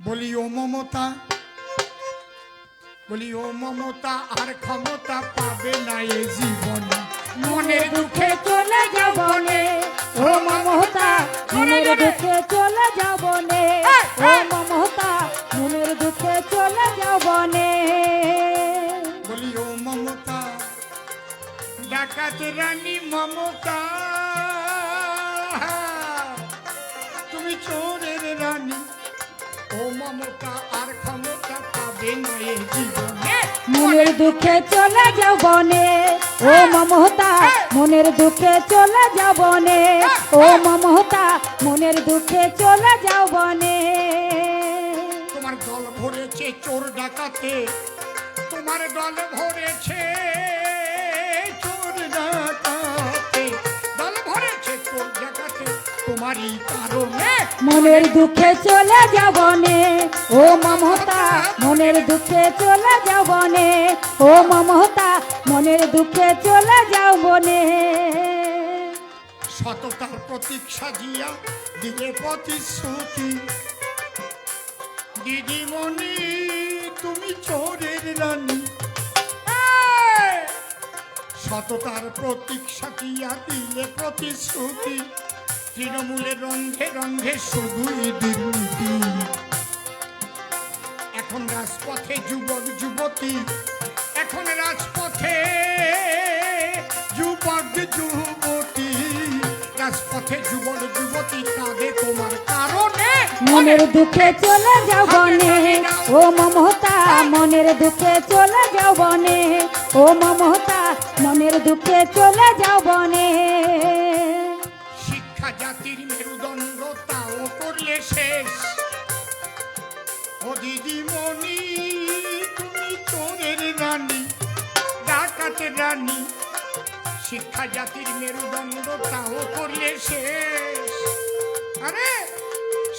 বলি ও মমতা, বলি ও মমতা আর ক্ষমতা পাবে না এ জীবনে, মনের দুঃখে চলে যাব নে ও মমতা, মনের দুঃখে চলে যাব নে ও মমতা, মনের দুঃখে চলে যাব নে। বলি ও মমতা, ডাকাত রানী মমতা, তুমি চোরের রানী, ও মমতা আর ক্ষমতা পাবে না এ জীবনে, মনের দুঃখে চলে যাব নে ও মমতা, মনের দুঃখে চলে যাব নে ও মমতা, মনের দুঃখে চলে যাব নে। তোমার দল ভরেছে চোর ডাকাতে, তোমার দল ভরেছে চোর ডাকাতে, দল ভরেছে চোর ডাকাতে, তোমারই কারণে মনের দুঃখে চলে যাব নে ও মমতা, মনের দুঃখে চলে যাব নে ও মমতা, মনের দুঃখে চলে যাব নে। সততার প্রতীক সাজিয়া দিলে প্রতিশ্রুতি, দিদিমণি তুমি চোরের রানী, সততার প্রতীক সাজিয়া দিলে প্রতিশ্রুতি, তৃণমূলের রন্ধে রন্ধে শুধুই দুর্নীতি। এখন রাজপথে যুবক যুবতী, এখন রাজপথে যুবক যুবতী, রাজপথে যুবক যুবতী কাঁদে তোমার কারণে, মনের দুঃখে চলে যাব নে ও মমতা, মনের দুঃখে চলে যাব নে ও মমতা, মনের দুঃখে চলে যাব নে। শিক্ষা জাতির মেরুদণ্ড তাও করলে শেষ, ও দিদিমণি তুমি চোরের রানী, ডাকাতের রানী, শিক্ষা জাতির মেরুদণ্ড তাও করলে শেষ। আরে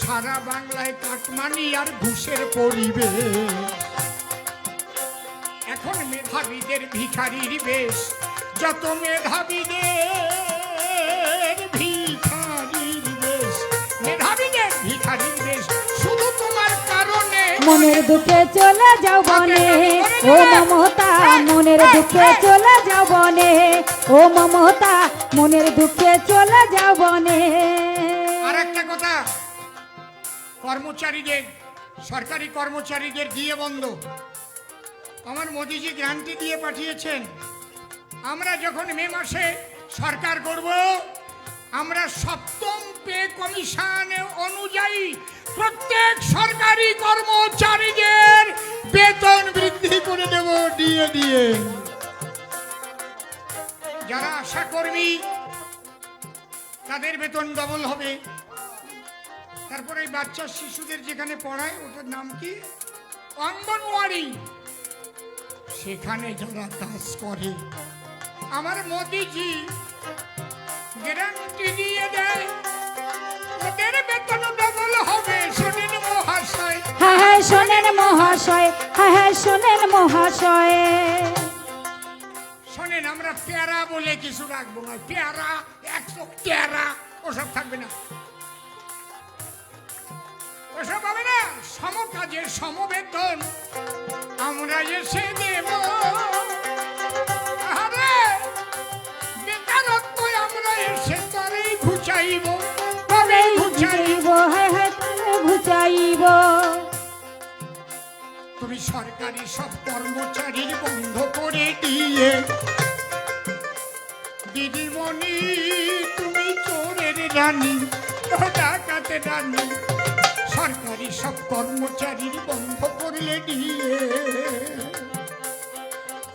সারা বাংলায় কাটমানি আর ঘুষের পরিবেশ, এখন মেধাবীদের ভিখারির বেশ, যত মেধাবীদের ভিখারির বেশ, মেধাবীদের ভিখারির বেশ, শুধু তোমার কারণে মনের দুঃখে চলে যাব নে ও মমতা, মনের দুঃখে চলে যাব নে ও মমতা, মনের দুঃখে চলে যাব নে। আর একটা কথা, কর্মচারীদের, সরকারি কর্মচারীদের দিয়ে বন্ধ, আমার মোদিজি গ্যারান্টি দিয়ে পাঠিয়েছেন, আমরা যখন মে মাসে সরকার করব, আমরা সপ্তম পে কমিশন অনুযায়ী প্রত্যেক সরকারি কর্মচারীদের বেতন বৃদ্ধি করে দেব দিয়ে দিয়ে। যারা আশা কর্মী তাদের বেতন ডবল হবে। তারপরে এই বাচ্চা শিশুদের যেখানে পড়ায়, ওটার নাম কি, অঙ্গনওয়াড়ি, সেখানে যারা কাজ করে, আমার মোদিজি গ্যারান্টি দিয়ে দেয় ওদের বেতন ডবল হবে। শোনেন মহাশয়, হ্যাঁ হ্যাঁ শোনেন মহাশয়, হ্যাঁ হ্যাঁ শোনেন মহাশয়। শোনেন, আমরা পেয়ারা বলে কিছু রাখবো না, পেয়ারা 100 পেয়ারা ওসব থাকবে না, ওসব হবে না। সম কাজের সমবেতন আমরা এসে দেব, আরে বেকারত্ব আমরা এসে তারেই ঘুচাইব, তবে ঘুচাইব। হ্যাঁ হ্যাঁ ঘুচাইব। তুমি সরকারি সব কর্মচারীর বন্ধ করে দিয়ে, দিদিমণি তুমি চোরের রানী, ডাকাতের রানী, সরকারি সব কর্মচারীর বন্ধ করলে দিয়ে,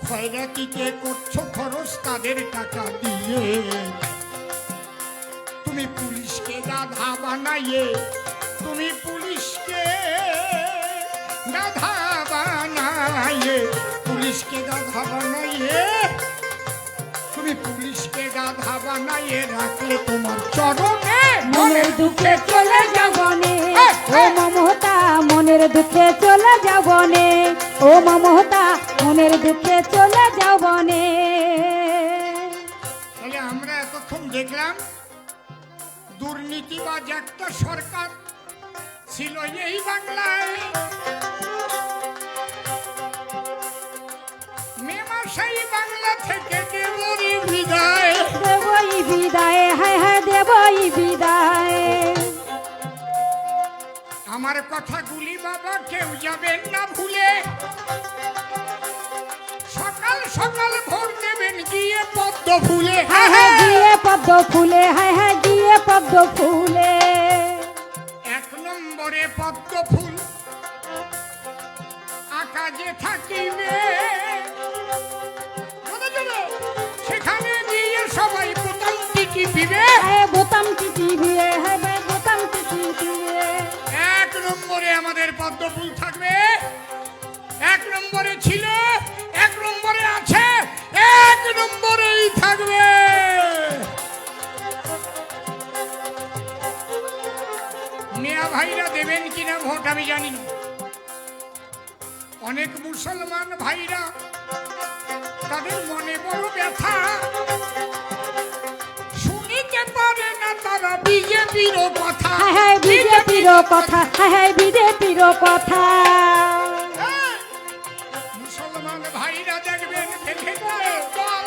খয়রাতিকে করছো খরচ তাদের টাকা দিয়ে, তুমি পুলিশকে গাধা বানাইয়ে, তুমি পুলিশকে গাধা বানাইয়ে, পুলিশকে গাধা বানাইয়ে, তুমি পুলিশকে গাধা বানাইয়ে রাখলে তোমার চরণে, মনের দুঃখে চলে যাব নে ও মমতা, মনের দুঃখে চলে যাব নে ও মমতা, মনের দুঃখে চলে যাব নে। তাহলে আমরা এতক্ষণ দেখলাম দুর্নীতিবাজ একটা সরকার ছিল এই বাংলায়, বিদায়, হায় হায় দেবই বিদায়। আমার কথাগুলি বাবা কেউ যাবেন না ভুলে, সকাল সকাল ভোর দেবেন গিয়ে পদ্ম ফুলে। হায় হায় গিয়ে পদ্ম ফুলে, হায় হায় গিয়ে পদ্ম ফুলে। 1 নম্বরে পদ্ম ফুল আকাশে থাকিবে, সেখানে গিয়ে সবাই বোতাম টিপিবে। হায় বোতাম টিপিবে, হায় ভাই বোতাম টিপিবে। 1 নম্বরে আমাদের পদ্ম ফুল থাকবে, 1 নম্বরে ছিল, 1 নম্বরে আছে, 1 নম্বরেই থাকবে। মিয়া ভাইরা দেবেন কিনা ভোট আমি জানি না। অনেক মুসলমান ভাইরা তাদের মনে বড় ব্যথা, শুনিতে পারে না তারা বিজেপির কথা। হায় হায় বিজেপির কথা, হায় হায় বিজেপির কথা। মুসলমান ভাইরা দেখবেন দেখে যায় দল,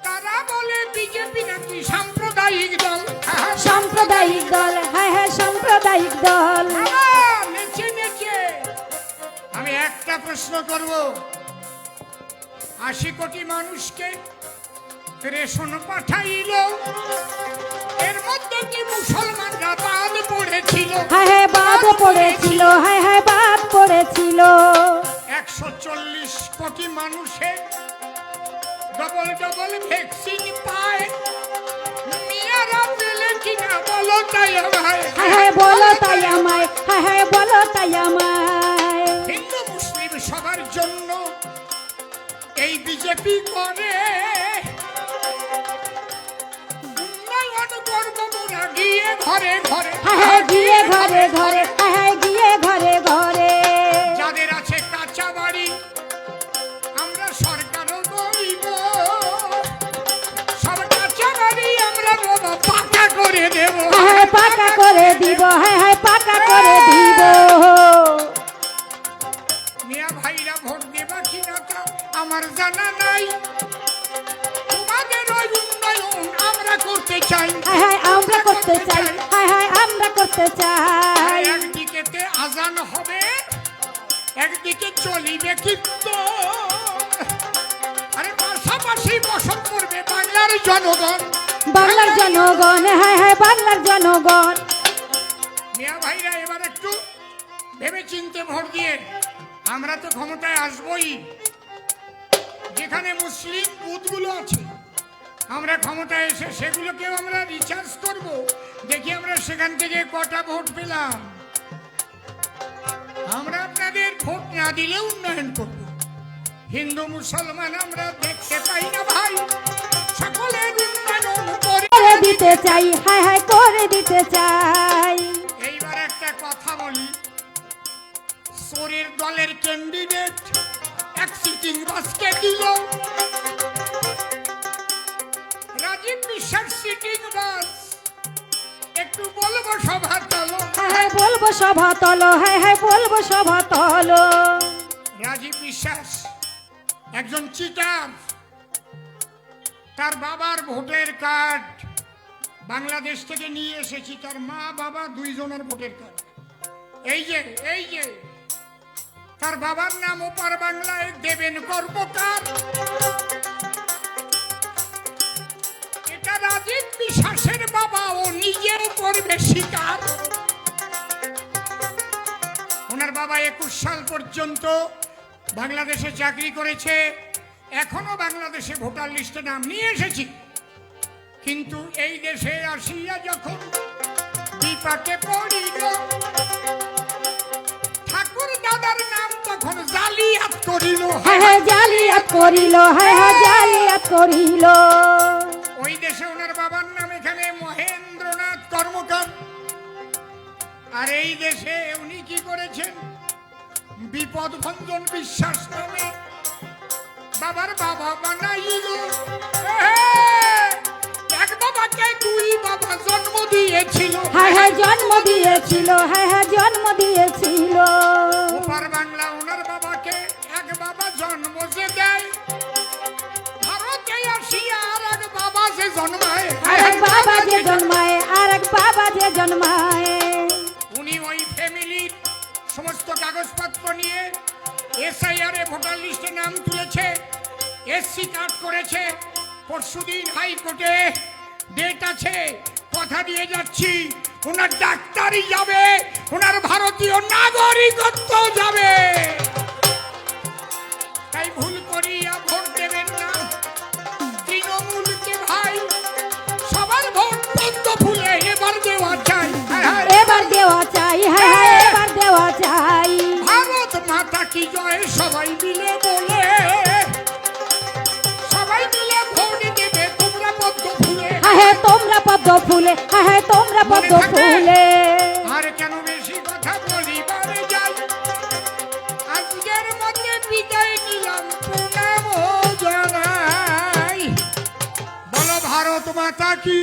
তারা বলে বিজেপি নাকি সাম্প্রদায়িক দল। সাম্প্রদায়িক দল, হায় হায় সাম্প্রদায়িক দল। বাবা, নেচে নেচে আমি একটা প্রশ্ন করব, 80 কোটি মানুষকে রেশন পাঠাইল, এর মধ্যে কি মুসলমানরা বাদ পড়েছিল? হায় হায় বাদ পড়েছিল, হায় হায় বাদ পড়েছিল। 140 কোটি মানুষের ডবল ডবল ভ্যাকসিন পায়, মেয়েরা পেলে কিনা বলো তাই আমায়। হায় হায় বলো তাই আমায়, হায় হায় বলো তাই আমায়। হিন্দু মুসলিম সবার জন্য এই বিজেপি করে উন্নয়ন করবো মোরা গিয়ে ঘরে ঘরে। হায় হায় গিয়ে ঘরে ঘরে, হায় হায় গিয়ে ঘরে ঘরে। যাদের আছে কাঁচা বাড়ি আমরা সরকারও বলিব, সব কাঁচা বাড়ি আমরা বাবা পাকা করে দেব। হায় হায় পাকা করে দিব, হায় হায় পাকা করে দিব। মিয়া ভাইরা ভোট দেবা কিনা তা আমার জানা নাই, তোমাদের ওই উন্নয়ন আমরা করতে চাই। হায় হায় আমরা করতে চাই, হায় হায় আমরা করতে চাই। একদিকেতে আজান হবে, একদিকে চলিবে কিন্তু, আরে পাশাপাশি বসত করবে বাংলার জনগণ। বাংলার জনগণ, হায় হায় বাংলার জনগণ। মিয়া ভাইরা এবার একটু ভেবে চিনতে ভোট দিয়ে, আমরা তো ক্ষমতায় আসবই, যেখানে মুসলিম বুথগুলো আছে আমরা ক্ষমতায় এসে সেগুলোকেও আমরা রিচার্জ করব, দেখি আমরা সেখান থেকে কটা ভোট পেলাম। আমরা আপনাদের ভোট না দিলে উন্নয়ন করব। হিন্দু মুসলমান আমরা দেখতে পাই না ভাই, সকলের উন্নয়ন করে দিতে চাই, হায় হায় করে দিতে চাই। এইবার একটা কথা বলি, চোরের দলের ক্যান্ডিডেট এক সিটিং বাসকে দিল, রাজীব বিশ্বাস সিটিং বাস, একটু বলবো সভা তলো। হায় হায় বলবো সভা তলো, হায় হায় বলবো সভা তলো। রাজীব বিশ্বাস একজন চিটার, তার বাবার ভোটের কার্ড বাংলাদেশ থেকে নিয়ে এসেছি, তার মা বাবা 2 জনের ভোটের কার্ড। এই যে তার বাবার নাম ওপার বাংলায় দেবেন কর্মকার, এটা রাজীব বিশ্বাসের বাবা, ও নিজেও করবে স্বীকার। ওনার বাবা 21 সাল পর্যন্ত বাংলাদেশে চাকরি করেছে, এখনো বাংলাদেশে ভোটার লিস্টে নাম নিয়ে এসেছি, কিন্তু এই দেশে আসিয়া যখন বিপাকে পড়িল, ঠাকুর দাদার নাম তখন জালিয়াত করিল। হায় হায় জালিয়াত করিল, হায় হায় জালিয়াত করিল। ওই দেশে ওনার বাবার নাম এখানে মহেন্দ্রনাথ কর্মকার, আর এই দেশে উনি কি করেছেন, বিপদ ভঞ্জন বিশ্বাস নামে বাবার বাবা বানাইল। এক বাবাকে 2 বাবা জন্ম দিয়েছিল। হায় হায় জন্ম দিয়েছিল, হায় হায় জন্ম দিয়েছিল। ওপার বাংলা ওনার বাবাকে এক বাবা জন্ম যে দেয়, ভারতে আসি জন্মায় আরেক বাবা যে জন্মায়, আরেক বাবা যে জন্মায়। উনি ওই ফ্যামিলির সমস্ত কাগজপত্র নিয়ে এসআইআর এ ভোটার লিস্টে নাম তুলেছে, এসসি কার্ড করেছে। পরশুদিন হাইকোর্টে ডেট আছে, কথা দিয়ে যাচ্ছি ওনার ডাক্তারি যাবে, ওনার ভারতীয় নাগরিকত্ব যাবে। তাই ভুল করিয়া ভোট দেবেন না তৃণমূলকে ভাই, সবার ভোট পদ্ম ফুলে এবার দেওয়া চাই। এবার দেওয়া চাই, হ্যাঁ হ্যাঁ এবার দেওয়া চাই। ভারত মাতা কি জয় সবাই মিলে বলে, সবাই মিলে ভোট দেবে তোমরা পদ্ম ফুলে। হ্যাঁ হ্যাঁ তোমরা পদ্ম ফুলে, হ্যাঁ হ্যাঁ তোমরা পদ্ম ফুলে। আর কেন বেশি কথা বলিবারে যাই, আজকের মধ্যে বিদায় নিলাম, প্রণাম জানাই। বলো ভারত মাতা কি।